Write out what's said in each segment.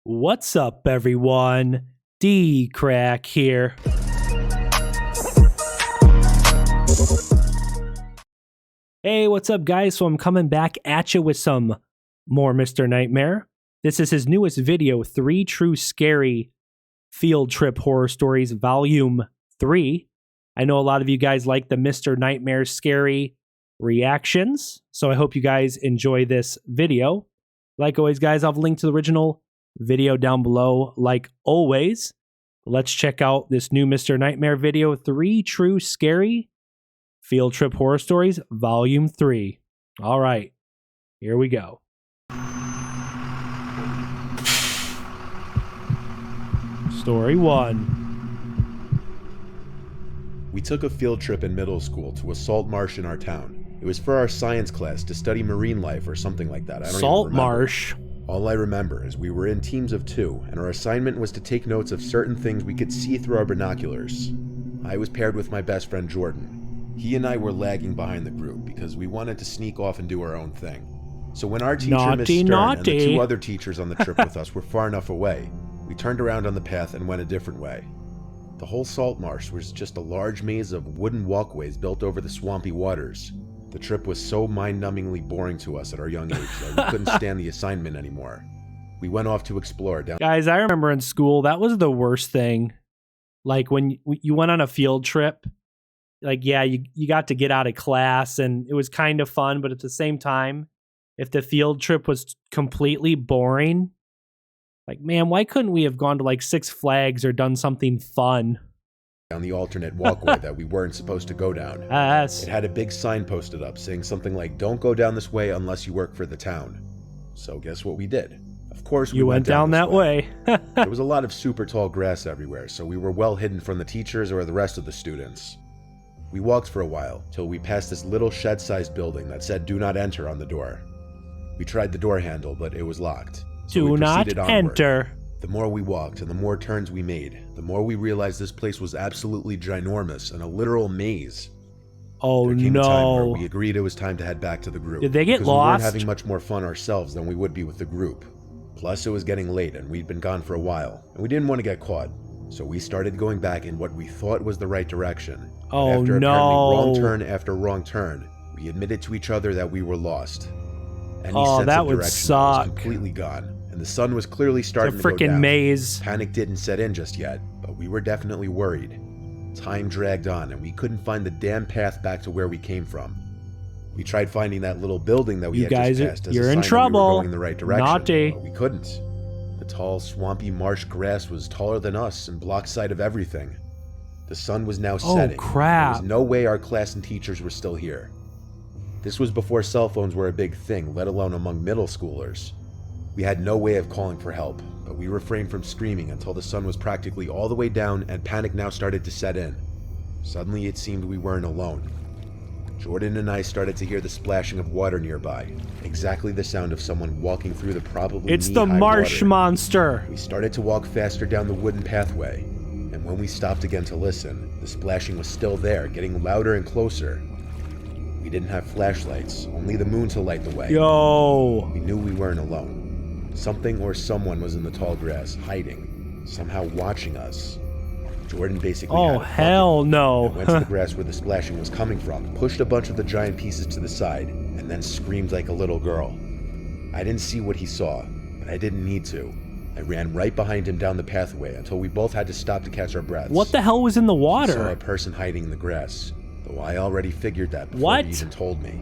What's up, everyone? DKRACK here. Hey, what's up, guys? So I'm coming back at you with some more Mr. Nightmare. This is his newest video, 3 True Scary Field Trip Horror Stories, Volume 3. I know a lot of you guys like the Mr. Nightmare scary reactions, so I hope you guys enjoy this video. Like always, guys, I'll have a link to the original video down below, like always. Let's check out this new Mr. Nightmare video, 3 True Scary Field Trip Horror Stories, Volume 3. All right, here we go. Story 1. We took a field trip in middle school to a salt marsh in our town. It was for our science class to study marine life or something like that. I don't Salt even remember. marsh. All I remember is we were in teams of 2, and our assignment was to take notes of certain things we could see through our binoculars. I was paired with my best friend Jordan. He and I were lagging behind the group because we wanted to sneak off and do our own thing. So when our teacher, Miss Stern, and the 2 other teachers on the trip with us were far enough away, we turned around on the path and went a different way. The whole salt marsh was just a large maze of wooden walkways built over the swampy waters. The trip was so mind-numbingly boring to us at our young age that we couldn't stand the assignment anymore. We went off to explore down. Guys, I remember in school, that was the worst thing. Like when you went on a field trip, like, yeah, you got to get out of class and it was kind of fun, but at the same time, if the field trip was completely boring, like, man, why couldn't we have gone to like Six Flags or done something fun? Down the alternate walkway that we weren't supposed to go down. It had a big sign posted up saying something like, "Don't go down this way unless you work for the town." So guess what we did? Of course we went down that way. There was a lot of super tall grass everywhere, so we were well hidden from the teachers or the rest of the students. We walked for a while till we passed this little shed-sized building that said "Do not enter" on the door. We tried the door handle, but it was locked. So Do not enter. The more we walked and the more turns we made, the more we realized this place was absolutely ginormous and a literal maze. Oh, there came a time where no. we agreed it was time to head back to the group. Did they get because lost? We weren't having much more fun ourselves than we would be with the group. Plus, it was getting late and we'd been gone for a while, and we didn't want to get caught. So we started going back in what we thought was the right direction. Oh, But after no. apparently wrong turn after wrong turn, we admitted to each other that we were lost. Any sense that of would direction suck. was completely gone. And the sun was clearly starting It's to a go freaking down. maze. Panic didn't set in just yet, but we were definitely worried. Time dragged on, and we couldn't find the damn path back to where we came from. We tried finding that little building that we had just passed as a you're sign in that trouble. we were going in the right direction, Naughty. but we couldn't. The tall, swampy marsh grass was taller than us and blocked sight of everything. The sun was now setting. Crap. There was no way our class and teachers were still here. This was before cell phones were a big thing, let alone among middle schoolers. We had no way of calling for help, but we refrained from screaming until the sun was practically all the way down and panic now started to set in. Suddenly it seemed we weren't alone. Jordan and I started to hear the splashing of water nearby, exactly the sound of someone walking through the probably It's the knee-high marsh water. monster. We started to walk faster down the wooden pathway, and when we stopped again to listen, the splashing was still there, getting louder and closer. We didn't have flashlights, only the moon to light the way. Yo. We knew we weren't alone. Something or someone was in the tall grass, hiding, somehow watching us. Jordan basically had a bucket hell no. and went to the grass where the splashing was coming from, pushed a bunch of the giant pieces to the side, and then screamed like a little girl. I didn't see what he saw, but I didn't need to. I ran right behind him down the pathway until we both had to stop to catch our breaths. What the hell was in the I saw water? a person hiding in the grass, though I already figured that before he even told me.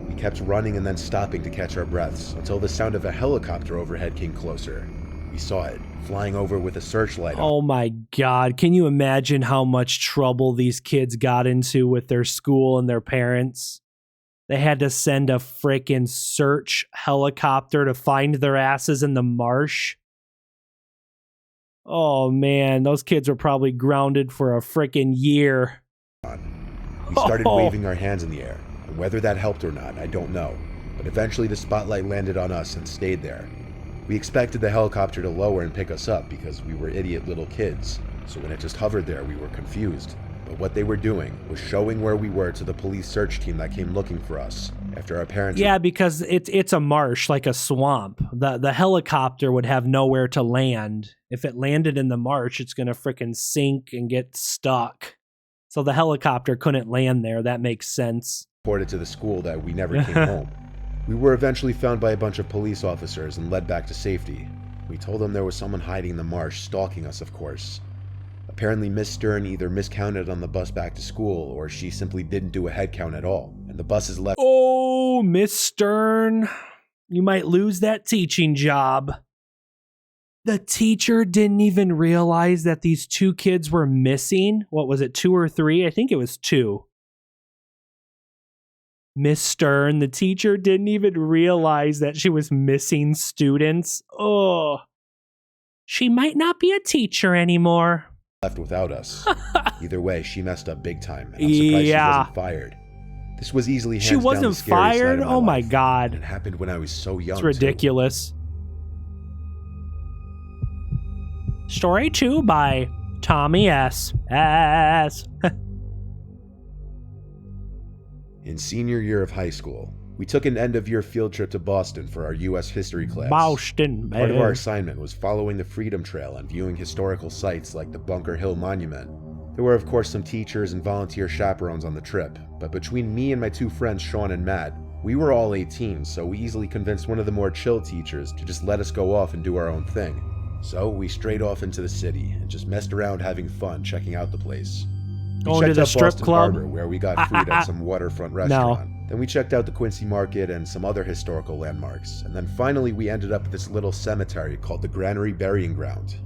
We kept running and then stopping to catch our breaths until the sound of a helicopter overhead came closer. We saw it, flying over with a searchlight on. Oh my God. Can you imagine how much trouble these kids got into with their school and their parents? They had to send a freaking search helicopter to find their asses in the marsh. Oh man, those kids were probably grounded for a freaking year. We started waving our hands in the air, and whether that helped or not, I don't know. But eventually the spotlight landed on us and stayed there. We expected the helicopter to lower and pick us up because we were idiot little kids, so when it just hovered there, we were confused. But what they were doing was showing where we were to the police search team that came looking for us. After our parents... Yeah, because it's a marsh, like a swamp. The helicopter would have nowhere to land. If it landed in the marsh, it's going to frickin' sink and get stuck. So the helicopter couldn't land there. That makes sense. Reported to the school that we never came home. We were eventually found by a bunch of police officers and led back to safety. We told them there was someone hiding in the marsh, stalking us, of course. Apparently, Miss Stern either miscounted on the bus back to school, or she simply didn't do a head count at all, and the buses left. Oh, Miss Stern, you might lose that teaching job. The teacher didn't even realize that these 2 kids were missing. What was it, 2 or 3? I think it was 2. Miss Stern, the teacher didn't even realize that she was missing students. Oh, she might not be a teacher anymore. Left without us. Either way, she messed up big time, and I'm surprised she wasn't fired. This was easily hands She down wasn't the scariest fired? night of Oh my life. God. And it happened when I was so young. It's ridiculous. Story 2 by Tommy S. In senior year of high school, we took an end-of-year field trip to Boston for our U.S. history class. Boston, Part of our assignment was following the Freedom Trail and viewing historical sites like the Bunker Hill Monument. There were, of course, some teachers and volunteer chaperones on the trip, but between me and my 2 friends, Sean and Matt, we were all 18, so we easily convinced one of the more chill teachers to just let us go off and do our own thing. So we strayed off into the city and just messed around having fun checking out the place. We Going to checked the out strip Boston club? Harbor, where we got food at some waterfront restaurant. Then we checked out the Quincy Market and some other historical landmarks. And then finally we ended up at this little cemetery called the Granary Burying Ground.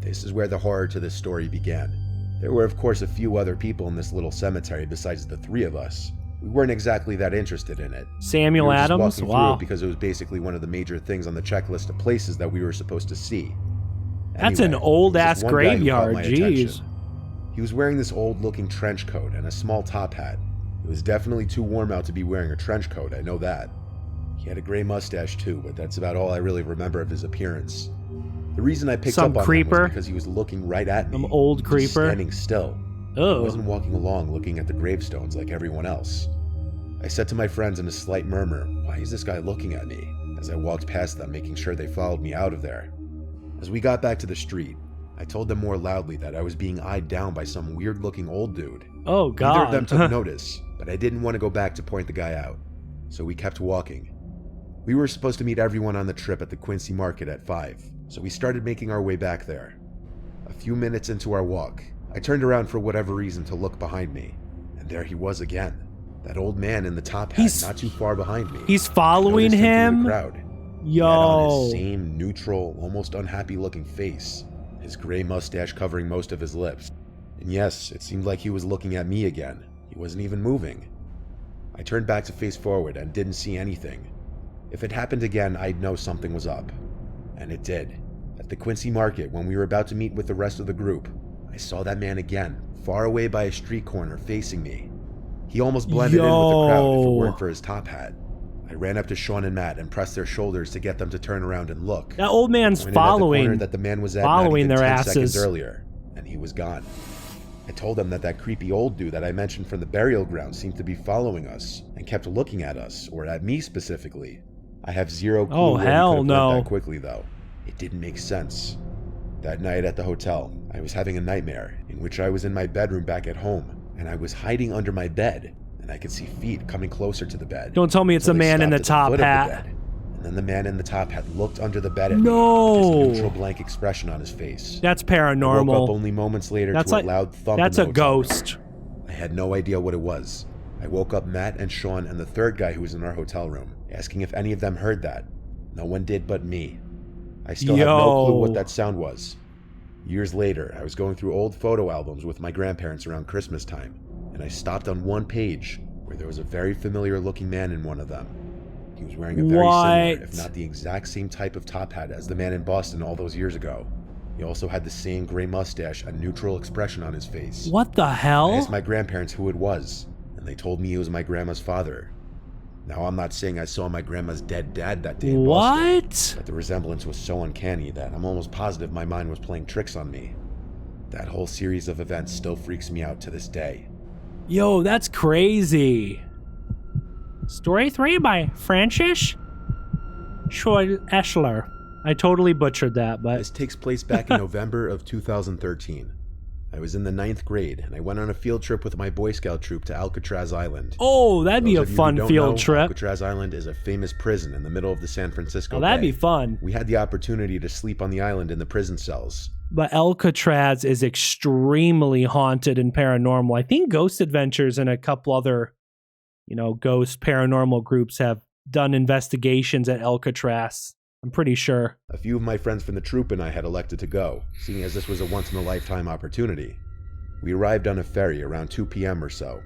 This is where the horror to this story began. There were of course a few other people in this little cemetery besides the 3 of us. We weren't exactly that interested in it. Samuel We were just Adams? walking through Wow. it because it was basically one of the major things on the checklist of places that we were supposed to see. That's Anyway, an old there was ass this one guy who caught graveyard. my Jeez. attention. He was wearing this old-looking trench coat and a small top hat. It was definitely too warm out to be wearing a trench coat, I know that. He had a gray mustache too, but that's about all I really remember of his appearance. The reason I picked Some up on him creeper? was because he was looking right at me. Some old just creeper? standing still. He Oh. wasn't walking along looking at the gravestones like everyone else. I said to my friends in a slight murmur, "Why is this guy looking at me?" as I walked past them, making sure they followed me out of there. As we got back to the street, I told them more loudly that I was being eyed down by some weird-looking old dude. Oh, God. Neither of them took notice, but I didn't want to go back to point the guy out, so we kept walking. We were supposed to meet everyone on the trip at the Quincy Market at 5, so we started making our way back there. A few minutes into our walk, I turned around for whatever reason to look behind me, and there he was again. That old man in the top hat, not too far behind me. He's following I noticed him through him? the crowd. He had on his same neutral, almost unhappy-looking face, his gray mustache covering most of his lips. And yes, it seemed like he was looking at me again. He wasn't even moving. I turned back to face forward and didn't see anything. If it happened again, I'd know something was up. And it did. At the Quincy Market, when we were about to meet with the rest of the group, I saw that man again, far away by a street corner, facing me. He almost blended in with the crowd if it weren't for his top hat. I ran up to Sean and Matt and pressed their shoulders to get them to turn around and look. That old man's Pointed at the corner following that the man was at following not even their 10 asses. seconds earlier, and he was gone. I told them that creepy old dude that I mentioned from the burial ground seemed to be following us and kept looking at us, or at me specifically. I have zero clue Oh, where he hell could have no. went that quickly, though. It didn't make sense. That night at the hotel, I was having a nightmare in which I was in my bedroom back at home, and I was hiding under my bed, and I could see feet coming closer to the bed. Don't tell me it's So the they man in the stopped top at foot of the hat. bed, and then the man in the top hat looked under the bed at No. me with his neutral blank expression on his face. That's I woke up paranormal. only moments later That's to like a loud thump. that's in a the hotel room. ghost. I had no idea what it was. I woke up Matt and Sean and the third guy who was in our hotel room, asking if any of them heard that. No one did but me. I still have no clue what that sound was. Years later, I was going through old photo albums with my grandparents around Christmas time, and I stopped on one page where there was a very familiar looking man in one of them. He was wearing a very similar, if not the exact same type of top hat as the man in Boston all those years ago. He also had the same gray mustache and neutral expression on his face. What the I hell? asked my grandparents who it was, and they told me he was my grandma's father. Now, I'm not saying I saw my grandma's dead dad that day in Boston, What? but the resemblance was so uncanny that I'm almost positive my mind was playing tricks on me. That whole series of events still freaks me out to this day. Yo, that's crazy. Story 3 by Francis Eschler. I totally butchered that, but... This takes place back in November of 2013. I was in the 9th grade, and I went on a field trip with my Boy Scout troop to Alcatraz Island. Oh, that'd be a fun field trip. Alcatraz Island is a famous prison in the middle of the San Francisco Bay. That'd be fun. We had the opportunity to sleep on the island in the prison cells. But Alcatraz is extremely haunted and paranormal. I think Ghost Adventures and a couple other, ghost paranormal groups have done investigations at Alcatraz. I'm pretty sure. A few of my friends from the troop and I had elected to go, seeing as this was a once-in-a-lifetime opportunity. We arrived on a ferry around 2 p.m. or so.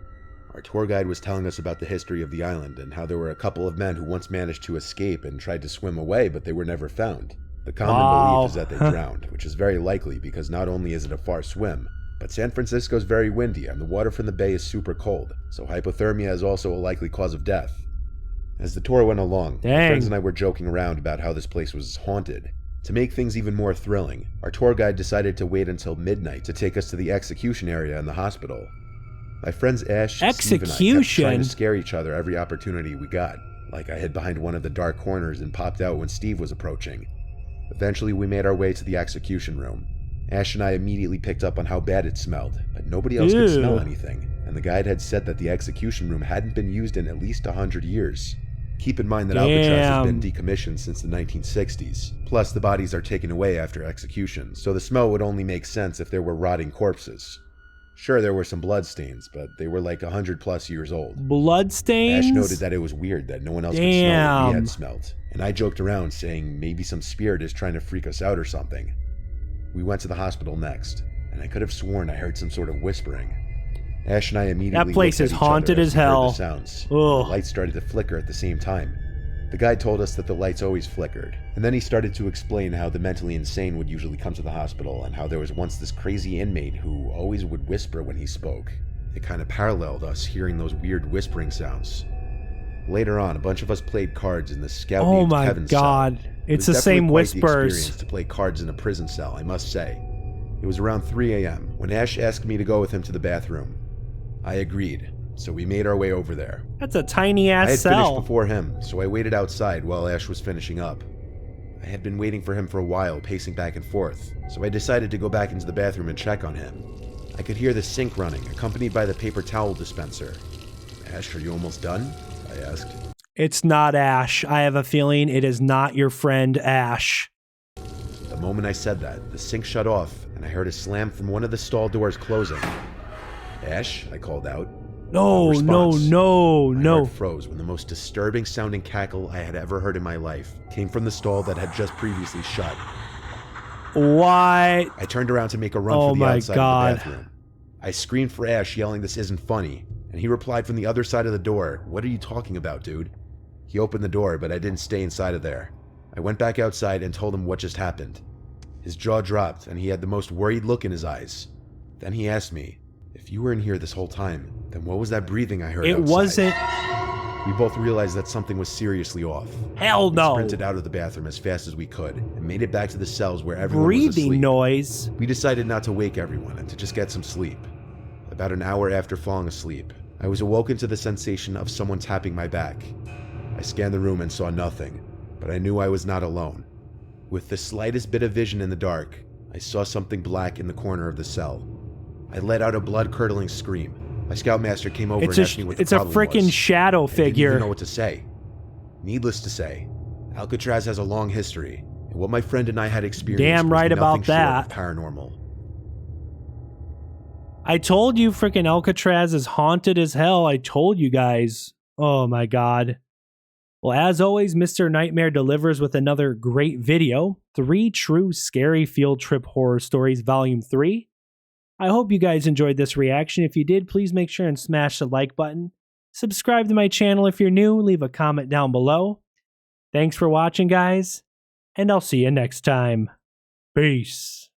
Our tour guide was telling us about the history of the island and how there were a couple of men who once managed to escape and tried to swim away, but they were never found. The common belief is that they drowned, which is very likely because not only is it a far swim, but San Francisco is very windy and the water from the bay is super cold, so hypothermia is also a likely cause of death. As the tour went along, my friends and I were joking around about how this place was haunted. To make things even more thrilling, our tour guide decided to wait until midnight to take us to the execution area in the hospital. My friends Ash, Steve, and I kept trying to scare each other every opportunity we got, like I hid behind one of the dark corners and popped out when Steve was approaching. Eventually, we made our way to the execution room. Ash and I immediately picked up on how bad it smelled, but nobody else could smell anything, and the guide had said that the execution room hadn't been used in at least 100 years. Keep in mind that Alcatraz has been decommissioned since the 1960s. Plus, the bodies are taken away after execution, so the smell would only make sense if there were rotting corpses. Sure, there were some bloodstains, but they were like 100+ years old. Bloodstains? Ash noted that it was weird that no one else could smell what we had smelled, and I joked around saying maybe some spirit is trying to freak us out or something. We went to the hospital next, and I could have sworn I heard some sort of whispering. Ash and I immediately that place is haunted as hell. The sounds. The lights started to flicker at the same time. The guide told us that the lights always flickered, and then he started to explain how the mentally insane would usually come to the hospital and how there was once this crazy inmate who always would whisper when he spoke. It kind of paralleled us hearing those weird whispering sounds. Later on, a bunch of us played cards in the scout named Kevin's cell. Oh my god, it's the same whispers. Experience to play cards in a prison cell, I must say. It was around 3 a.m. when Ash asked me to go with him to the bathroom. I agreed, so we made our way over there. That's a tiny-ass cell. I had finished before him, so I waited outside while Ash was finishing up. I had been waiting for him for a while, pacing back and forth, so I decided to go back into the bathroom and check on him. I could hear the sink running, accompanied by the paper towel dispenser. Ash, are you almost done? I asked. It's not Ash. I have a feeling it is not your friend Ash. The moment I said that, the sink shut off, and I heard a slam from one of the stall doors closing. Ash, I called out. No. My heart froze when the most disturbing sounding cackle I had ever heard in my life came from the stall that had just previously shut. What? I turned around to make a run for the outside of the bathroom. I screamed for Ash, yelling this isn't funny, and he replied from the other side of the door, "What are you talking about, dude?" He opened the door, but I didn't stay inside of there. I went back outside and told him what just happened. His jaw dropped, and he had the most worried look in his eyes. Then he asked me, "If you were in here this whole time, then what was that breathing I heard outside?" It wasn't... We both realized that something was seriously off. Hell no. We sprinted out of the bathroom as fast as we could and made it back to the cells where everyone was asleep. Breathing noise. We decided not to wake everyone and to just get some sleep. About an hour after falling asleep, I was awoken to the sensation of someone tapping my back. I scanned the room and saw nothing, but I knew I was not alone. With the slightest bit of vision in the dark, I saw something black in the corner of the cell. I let out a blood-curdling scream. My scoutmaster came over and asked me what the problem was. It's a freaking shadow figure. I didn't even know what to say. Needless to say, Alcatraz has a long history, and what my friend and I had experienced Damn right was about that. Paranormal. I told you freaking Alcatraz is haunted as hell. I told you guys. Oh my god. Well, as always, Mr. Nightmare delivers with another great video. 3 True Scary Field Trip Horror Stories Volume 3. I hope you guys enjoyed this reaction. If you did, please make sure and smash the like button. Subscribe to my channel if you're new. Leave a comment down below. Thanks for watching, guys, and I'll see you next time. Peace.